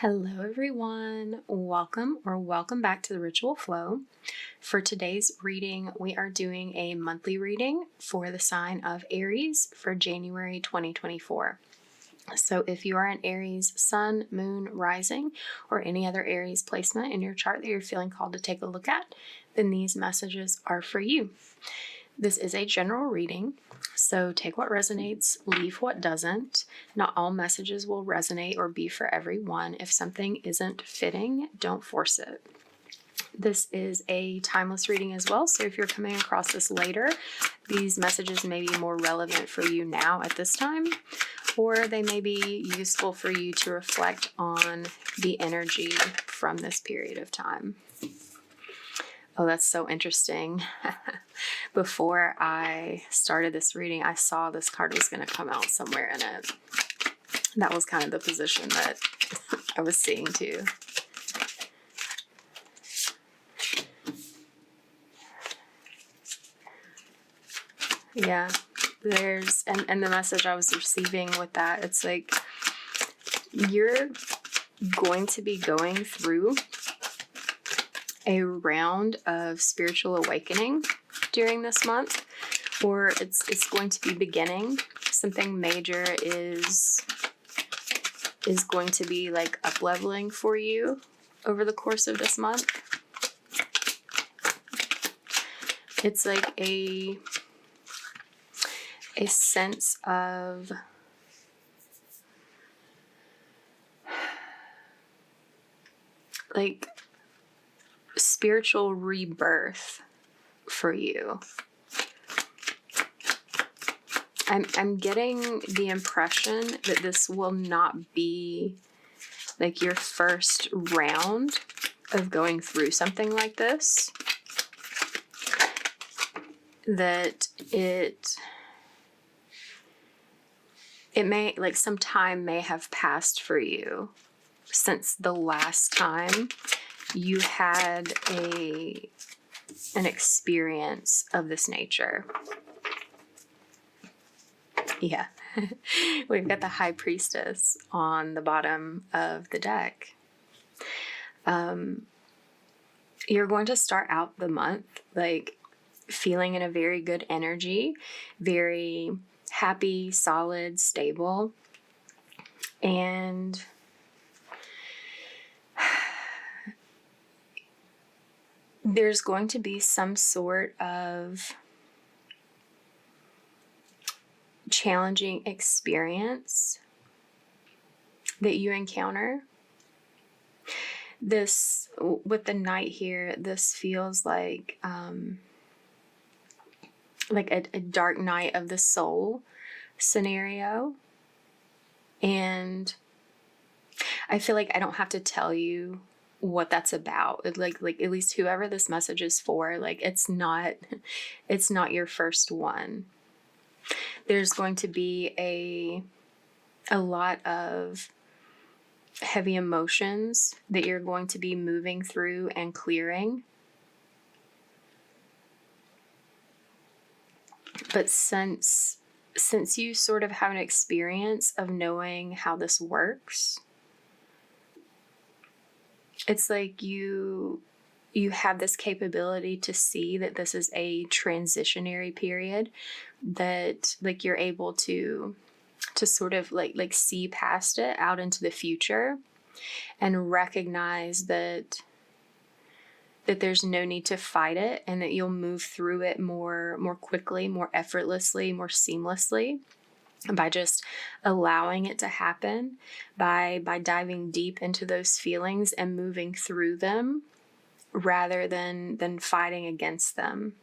Hello everyone, welcome back to the Ritual Flow. For today's reading, we are doing a monthly reading for the sign of Aries for January 2024. So if you are an Aries sun, moon, rising, or any other Aries placement in your chart that you're feeling called to take a look at, then these messages are for you. This is a general reading, so take what resonates, leave what doesn't. Not all messages will resonate or be for everyone. If something isn't fitting, don't force it. This is a timeless reading as well, so if you're coming across this later, these messages may be more relevant for you now at this time, or they may be useful for you to reflect on the energy from this period of time. Oh, that's so interesting. Before I started this reading, I saw this card was going to come out somewhere in it. That was kind of the position that I was seeing too. Yeah, and the message I was receiving with that, it's like, you're going to be going through a round of spiritual awakening during this month, or it's going to be beginning. Something major is going to be like up-leveling for you over the course of this month. It's like a sense of like spiritual rebirth for you. I'm getting the impression that this will not be like your first round of going through something like this. That it may, like, some time may have passed for you since the last time you had an experience of this nature. Yeah. We've got the High Priestess on the bottom of the deck. You're going to start out the month like feeling in a very good energy, very happy, solid, stable, and there's going to be some sort of challenging experience that you encounter. This, with the Knight here, this feels like a dark night of the soul scenario. And I feel like I don't have to tell you what that's about. Like at least whoever this message is for, like it's not your first one. There's going to be a lot of heavy emotions that you're going to be moving through and clearing. But since you sort of have an experience of knowing how this works, it's like you have this capability to see that this is a transitionary period, that like you're able to sort of like see past it out into the future and recognize that there's no need to fight it, and that you'll move through it more quickly, more effortlessly, more seamlessly by just allowing it to happen, by diving deep into those feelings and moving through them rather than fighting against them.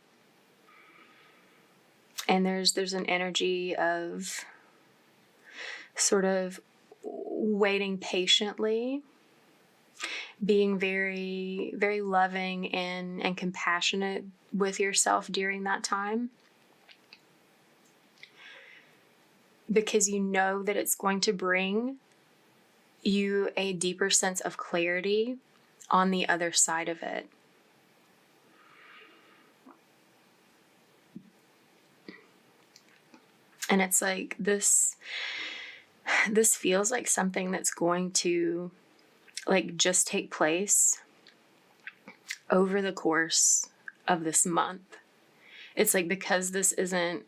And there's an energy of sort of waiting patiently, being very, very loving and compassionate with yourself during that time, because you know that it's going to bring you a deeper sense of clarity on the other side of it. And it's like this feels like something that's going to like just take place over the course of this month. It's like, because this isn't,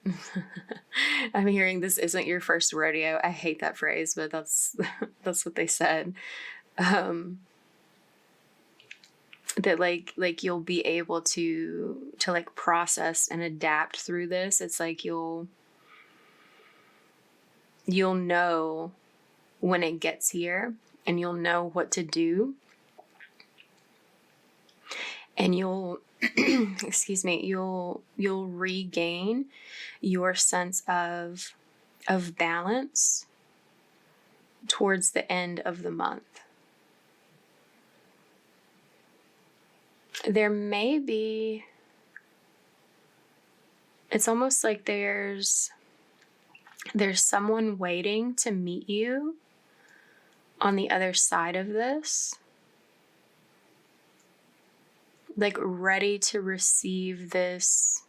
I'm hearing this isn't your first rodeo. I hate that phrase, but that's what they said. That like you'll be able to like process and adapt through this. It's like you'll know when it gets here, and you'll know what to do, and you'll excuse me, you'll regain your sense of balance towards the end of the month. There may be, it's almost like there's someone waiting to meet you on the other side of this, like ready to receive this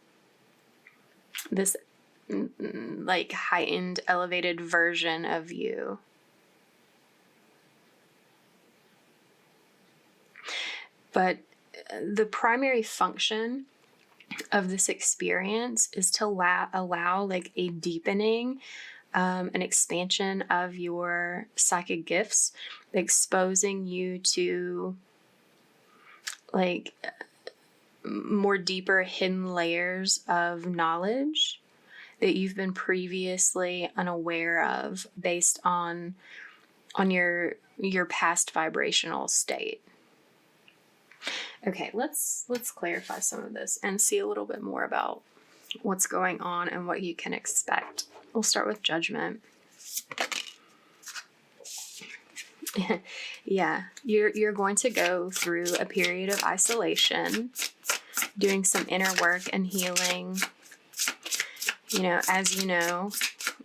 like heightened, elevated version of you. But the primary function of this experience is to allow like a deepening, an expansion of your psychic gifts, exposing you to like more deeper hidden layers of knowledge that you've been previously unaware of based on your past vibrational state. Okay, let's clarify some of this and see a little bit more about what's going on and what you can expect. We'll start with Judgment. Yeah, you're going to go through a period of isolation, doing some inner work and healing. You know, as you know,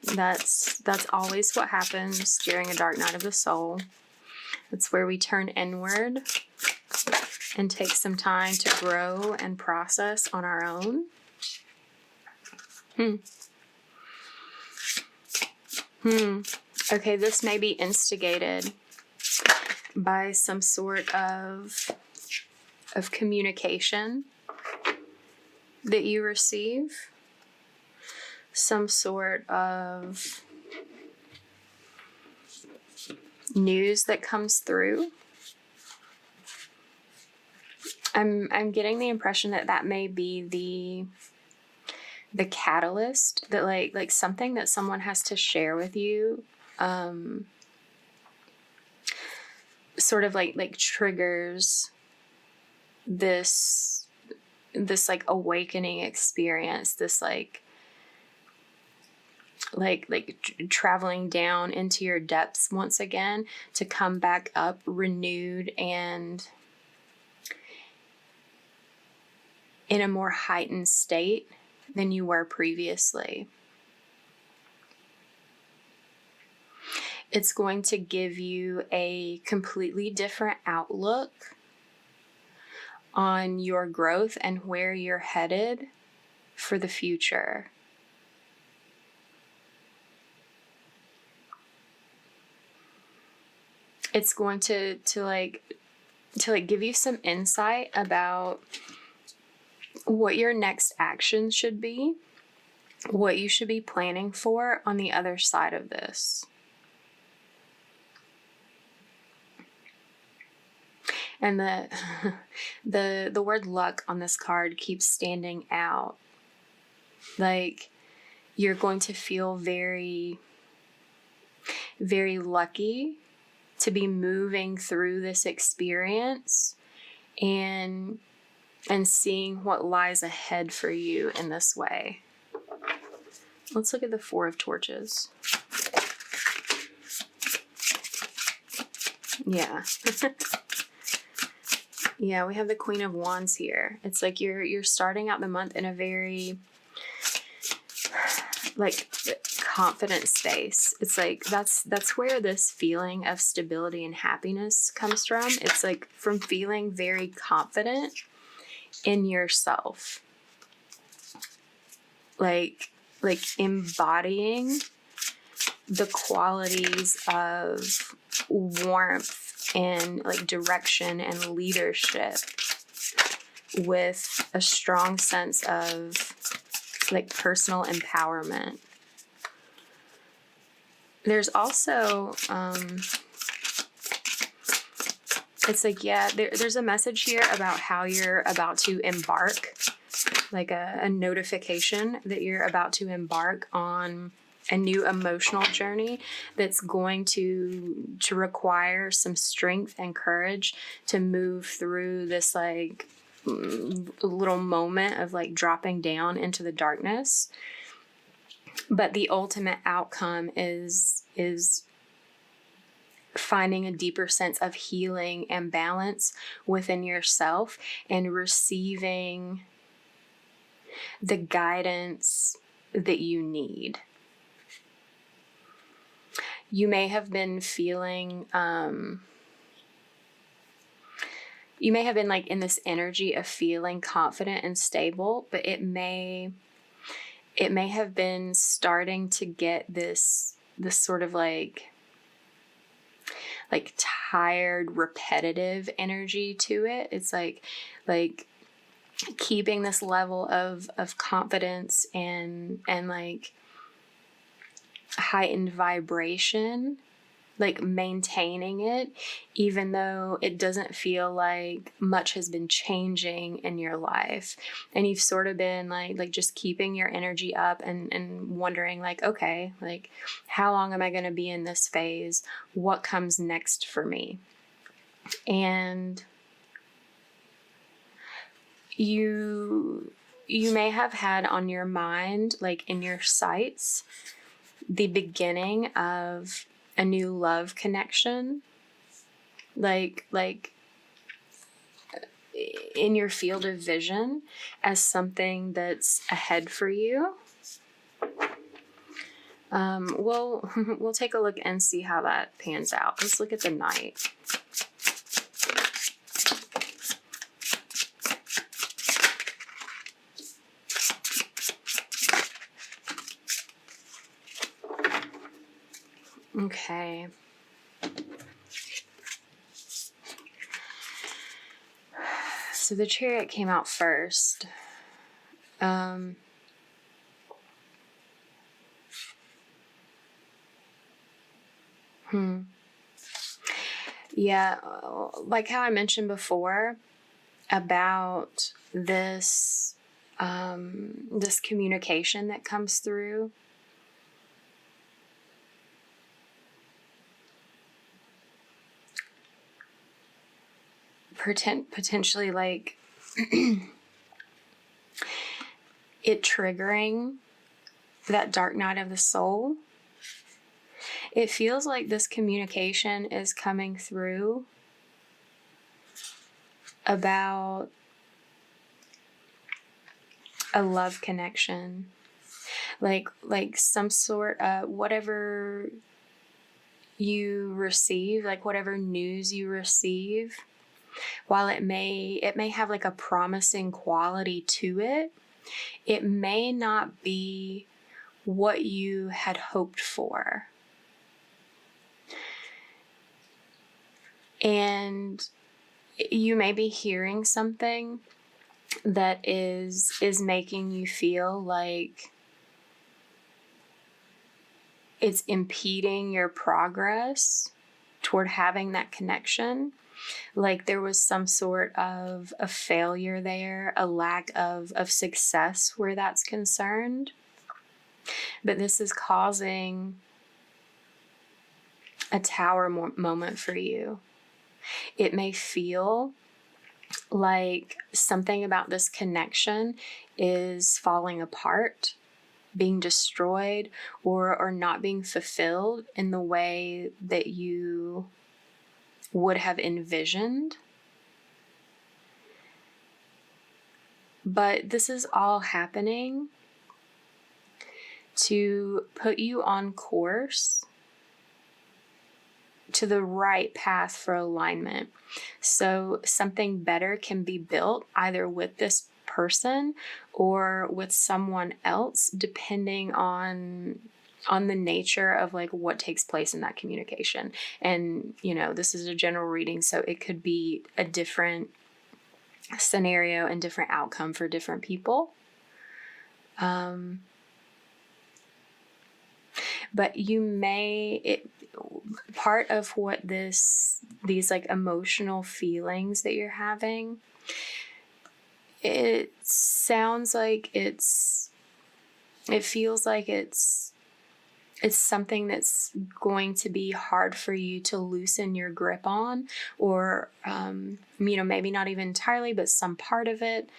that's always what happens during a dark night of the soul. It's where we turn inward and take some time to grow and process on our own. Okay, this may be instigated by some sort of communication that you receive, some sort of news that comes through. I'm getting the impression that may be the catalyst, that like something that someone has to share with you, sort of like triggers this like awakening experience, this like traveling down into your depths once again, to come back up renewed and in a more heightened state than you were previously. It's going to give you a completely different outlook on your growth and where you're headed for the future. It's going to give you some insight about what your next action should be, what you should be planning for on the other side of this. And the word luck on this card keeps standing out. Like, you're going to feel very, very lucky to be moving through this experience and seeing what lies ahead for you in this way. Let's look at the Four of Torches. Yeah. Yeah, we have the Queen of Wands here. It's like you're starting out the month in a very like confident space. It's like that's where this feeling of stability and happiness comes from. It's like from feeling very confident in yourself, like embodying the qualities of warmth and like direction and leadership with a strong sense of like personal empowerment. There's also, it's like, yeah, there's a message here about how you're about to embark, like a notification that you're about to embark on a new emotional journey that's going to require some strength and courage to move through this like little moment of like dropping down into the darkness. But the ultimate outcome is finding a deeper sense of healing and balance within yourself and receiving the guidance that you need. You may have been feeling, you may have been like in this energy of feeling confident and stable, but it may have been starting to get this sort of like tired, repetitive energy to it. It's like keeping this level of confidence and like heightened vibration, like maintaining it, even though it doesn't feel like much has been changing in your life. And you've sort of been like just keeping your energy up and wondering like, okay, like how long am I going to be in this phase? What comes next for me? And you may have had on your mind, like in your sights, the beginning of a new love connection, like in your field of vision as something that's ahead for you. We'll take a look and see how that pans out. Let's look at the night. Okay. So the Chariot came out first. Yeah, like how I mentioned before about this this communication that comes through. Potentially like it triggering that dark night of the soul. It feels like this communication is coming through about a love connection, like some sort of whatever you receive, like whatever news you receive, while it may have like a promising quality to it, it may not be what you had hoped for. And you may be hearing something that is making you feel like it's impeding your progress toward having that connection. Like there was some sort of a failure there, a lack of success where that's concerned. But this is causing a tower moment for you. It may feel like something about this connection is falling apart, being destroyed, or not being fulfilled in the way that you would have envisioned. But this is all happening to put you on course to the right path for alignment. So something better can be built either with this person or with someone else, depending on on the nature of like what takes place in that communication. And, you know, this is a general reading, so it could be a different scenario and different outcome for different people. But you may, part of what these like emotional feelings that you're having, it sounds like it feels like it's something that's going to be hard for you to loosen your grip on, or, you know, maybe not even entirely, but some part of it.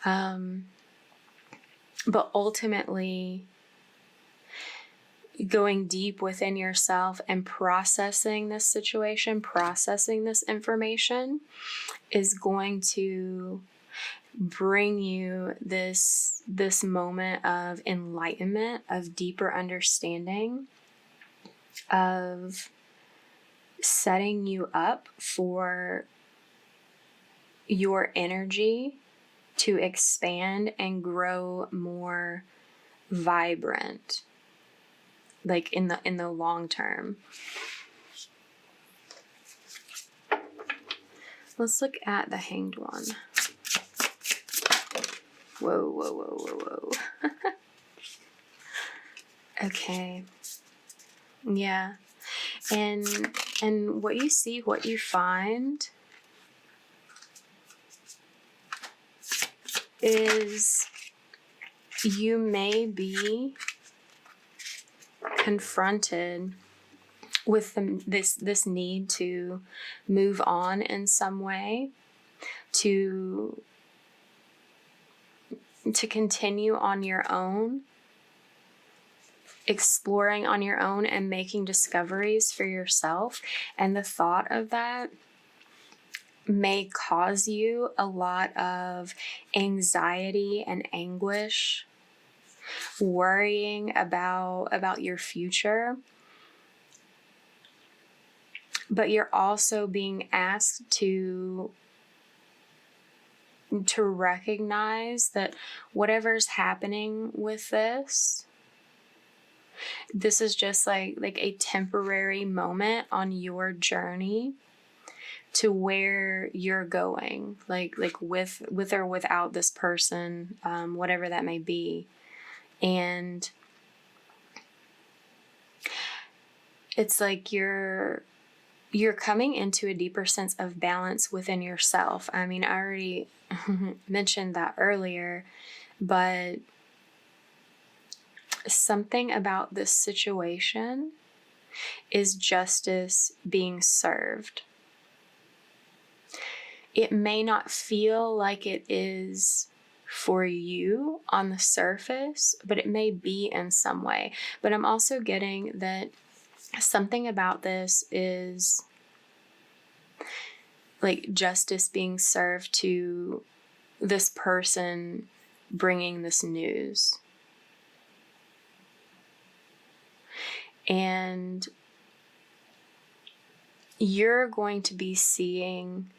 But ultimately, going deep within yourself and processing this situation, processing this information is going to bring you this moment of enlightenment, of deeper understanding, of setting you up for your energy to expand and grow more vibrant, like in the long term. Let's look at the Hanged One. Whoa, whoa, whoa, whoa, whoa. Okay. Yeah. And what you see, what you find is you may be confronted with this need to move on in some way, to continue on your own, exploring on your own and making discoveries for yourself. And the thought of that may cause you a lot of anxiety and anguish, worrying about your future. But you're also being asked to recognize that whatever's happening with this is just like a temporary moment on your journey to where you're going, like with or without this person, whatever that may be. And it's like you're coming into a deeper sense of balance within yourself. I mean, I already mentioned that earlier, but something about this situation is justice being served. It may not feel like it is for you on the surface, but it may be in some way. But I'm also getting that something about this is like justice being served to this person bringing this news. And you're going to be seeing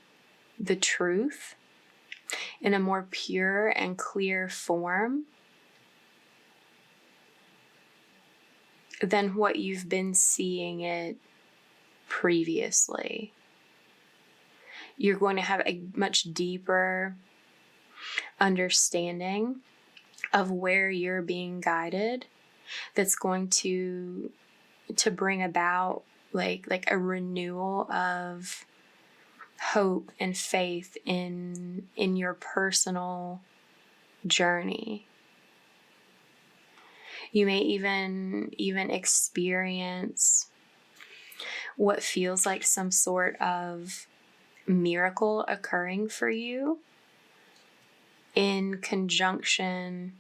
the truth in a more pure and clear form than what you've been seeing it previously. You're going to have a much deeper understanding of where you're being guided, that's going to bring about like a renewal of hope and faith in your personal journey. You may even experience what feels like some sort of miracle occurring for you in conjunction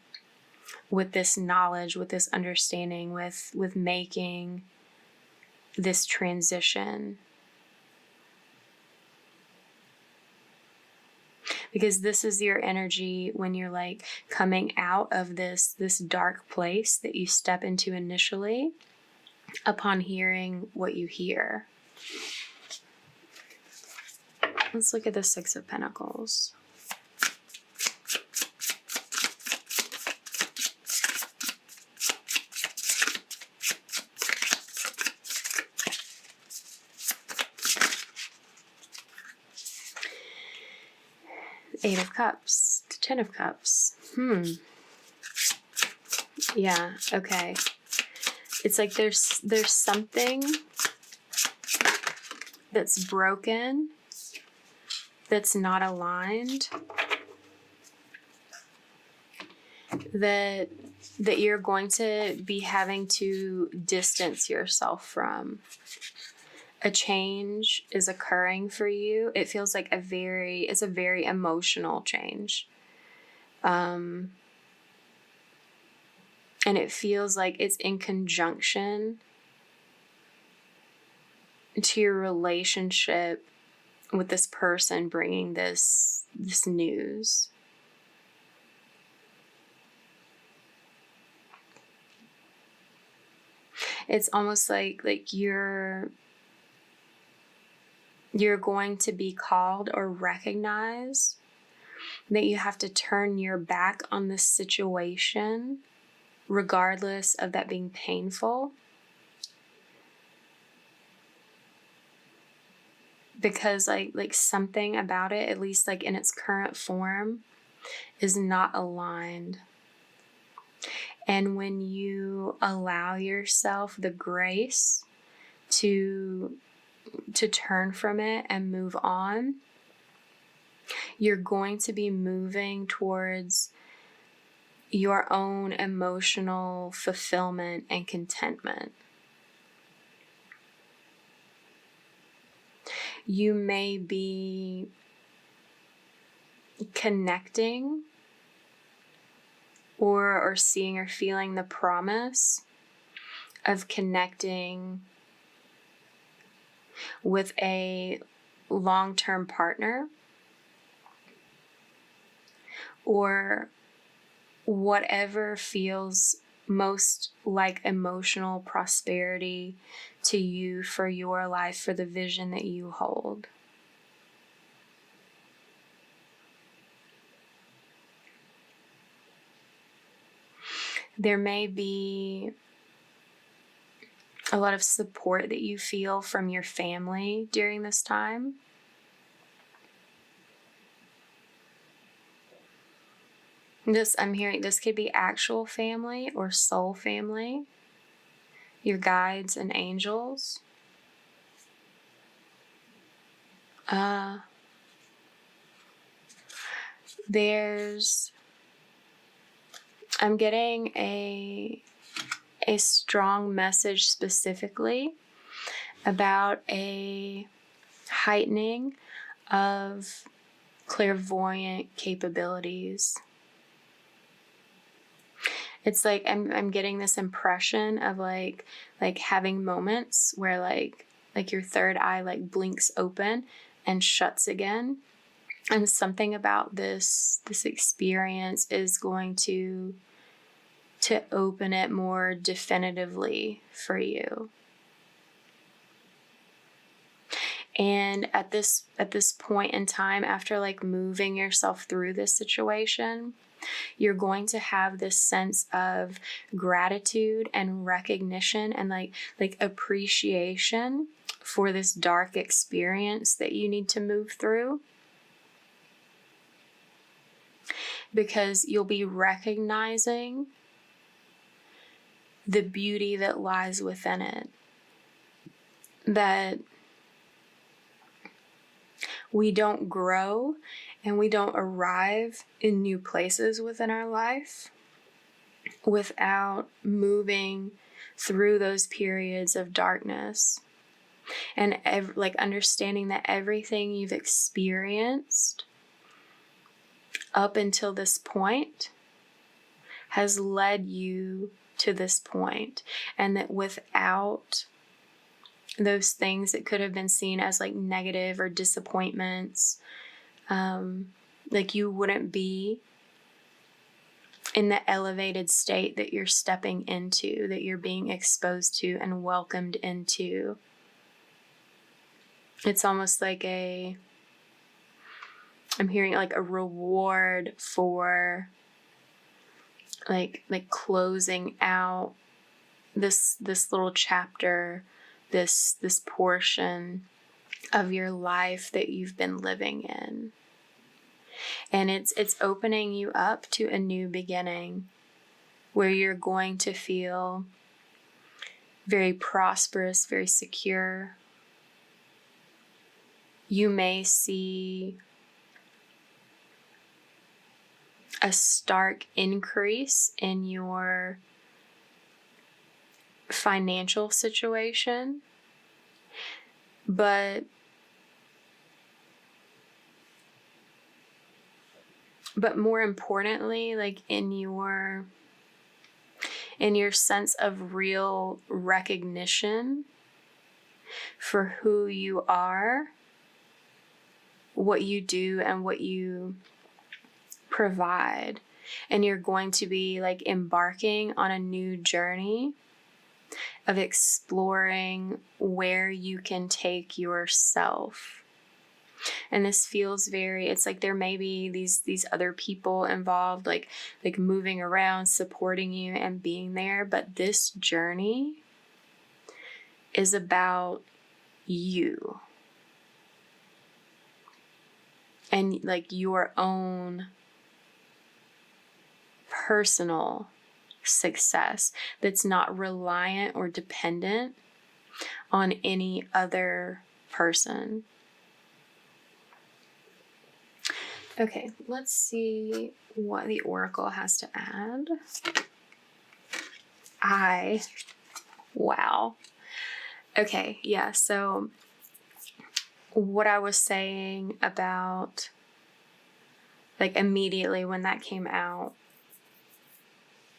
with this knowledge, with this understanding, with making this transition. Because this is your energy when you're like coming out of this dark place that you step into initially upon hearing what you hear. Let's look at the Six of Pentacles. Eight of Cups to Ten of Cups. Yeah, okay. It's like there's something that's broken, that's not aligned, that you're going to be having to distance yourself from. A change is occurring for you. It feels like it's a very emotional change. And it feels like it's in conjunction to your relationship with this person bringing this news. It's almost like you're going to be called or recognized that you have to turn your back on this situation, regardless of that being painful. Because like something about it, at least like in its current form, is not aligned. And when you allow yourself the grace to turn from it and move on, you're going to be moving towards your own emotional fulfillment and contentment. You may be connecting or seeing or feeling the promise of connecting with a long-term partner, or whatever feels most like emotional prosperity to you for your life, for the vision that you hold. There may be a lot of support that you feel from your family during this time. I'm hearing this could be actual family or soul family, your guides and angels. I'm getting a strong message specifically about a heightening of clairvoyant capabilities. It's like I'm getting this impression of like having moments where like your third eye like blinks open and shuts again, and something about this experience is going to open it more definitively for you. And at this point in time, after like moving yourself through this situation, you're going to have this sense of gratitude and recognition and like appreciation for this dark experience that you need to move through. Because you'll be recognizing the beauty that lies within it. That we don't grow and we don't arrive in new places within our life without moving through those periods of darkness. And like understanding that everything you've experienced up until this point has led you to this point, and that without those things that could have been seen as like negative or disappointments, like you wouldn't be in the elevated state that you're stepping into, that you're being exposed to and welcomed into. It's almost like I'm hearing like a reward for like closing out this little chapter, this portion of your life that you've been living in. And it's opening you up to a new beginning where you're going to feel very prosperous, very secure. You may see a stark increase in your financial situation, but more importantly, like in your sense of real recognition for who you are, what you do, and what you provide. And you're going to be like embarking on a new journey of exploring where you can take yourself. And this feels it's like there may be these other people involved, like moving around, supporting you and being there. But this journey is about you and like your own personal success that's not reliant or dependent on any other person. Okay, let's see what the oracle has to add. Wow. Okay, yeah, so what I was saying about, like, immediately when that came out,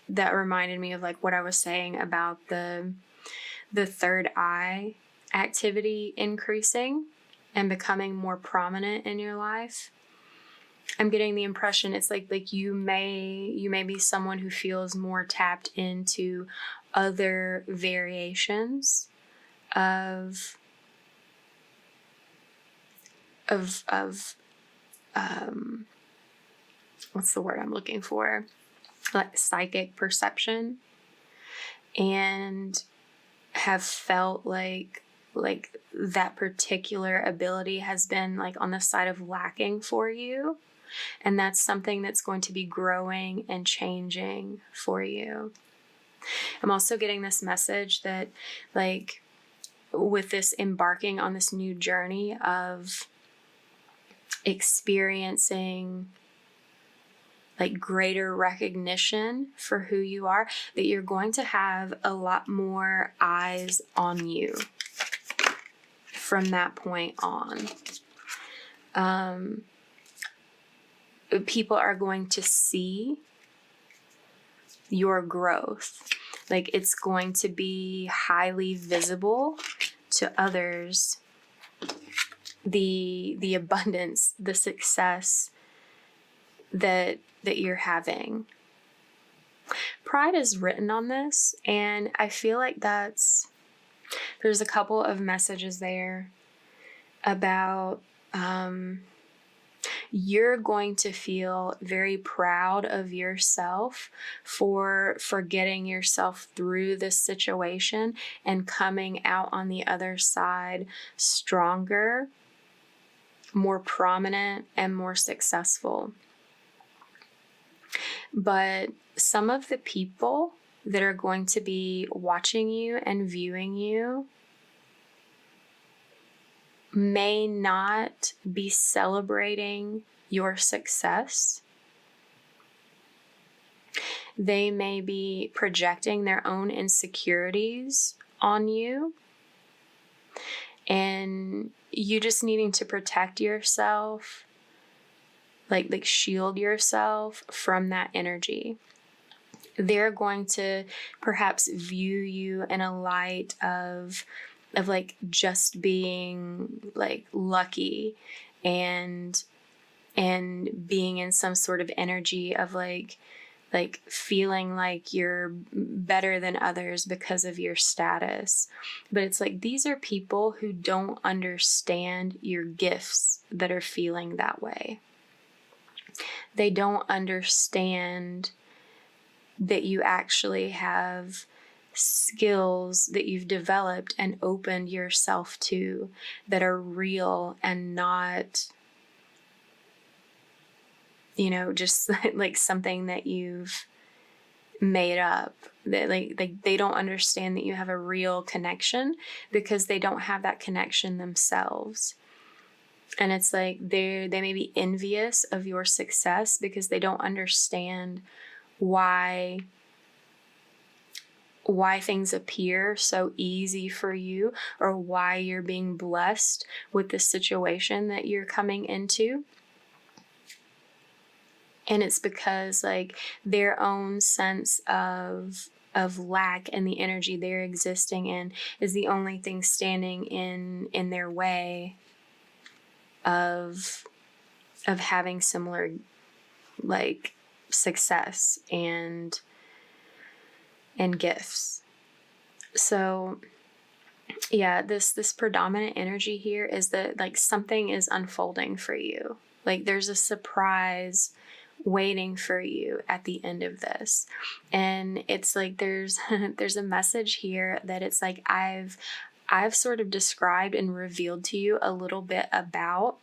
that reminded me of like what I was saying about the third eye activity increasing and becoming more prominent in your life. I'm getting the impression it's like you may be someone who feels more tapped into other variations of what's the word I'm looking for? Like psychic perception, and have felt like that particular ability has been like on the side of lacking for you. And that's something that's going to be growing and changing for you. I'm also getting this message that, like, with this embarking on this new journey of experiencing like greater recognition for who you are, that you're going to have a lot more eyes on you from that point on. People are going to see your growth. Like, it's going to be highly visible to others, the abundance, the success that you're having. Pride is written on this, and I feel like there's a couple of messages there about you're going to feel very proud of yourself for getting yourself through this situation and coming out on the other side stronger, more prominent, and more successful. But some of the people that are going to be watching you and viewing you may not be celebrating your success. They may be projecting their own insecurities on you, and you just needing to protect yourself, like shield yourself from that energy. They're going to perhaps view you in a light of like just being like lucky and being in some sort of energy of like feeling like you're better than others because of your status. But it's like these are people who don't understand your gifts that are feeling that way. They don't understand that you actually have skills that you've developed and opened yourself to that are real and not just like something that you've made up, that like they don't understand that you have a real connection because they don't have that connection themselves. And it's like they may be envious of your success because they don't understand why things appear so easy for you, or why you're being blessed with the situation that you're coming into. And it's because like their own sense of lack and the energy they're existing in is the only thing standing in their way of having similar like success and gifts. So yeah, this predominant energy here is that like something is unfolding for you. Like there's a surprise waiting for you at the end of this. And it's like there's a message here that it's like I've sort of described and revealed to you a little bit about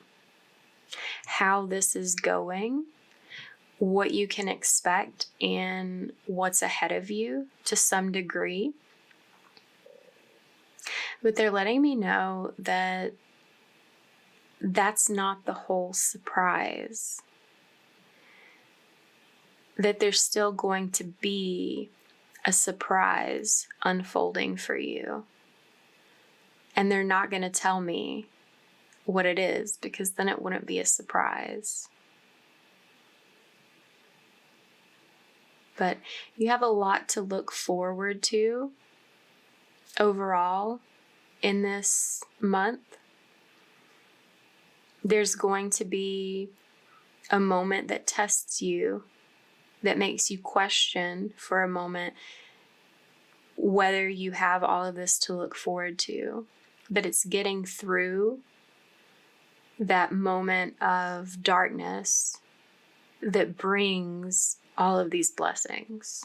how this is going, what you can expect, and what's ahead of you to some degree. But they're letting me know that that's not the whole surprise. That there's still going to be a surprise unfolding for you. And they're not going to tell me what it is, because then it wouldn't be a surprise. But you have a lot to look forward to overall in this month. There's going to be a moment that tests you, that makes you question for a moment whether you have all of this to look forward to. But it's getting through that moment of darkness that brings all of these blessings.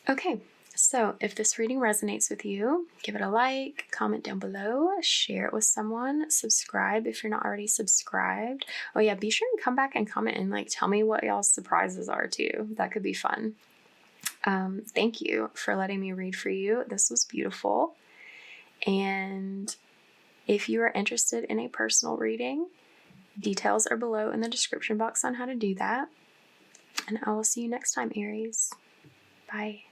Okay, so if this reading resonates with you, give it a like, comment down below, share it with someone, subscribe if you're not already subscribed. Oh yeah, be sure and come back and comment and like tell me what y'all's surprises are too. That could be fun. Thank you for letting me read for you. This was beautiful. And if you are interested in a personal reading, details are below in the description box on how to do that. And I will see you next time, Aries. Bye.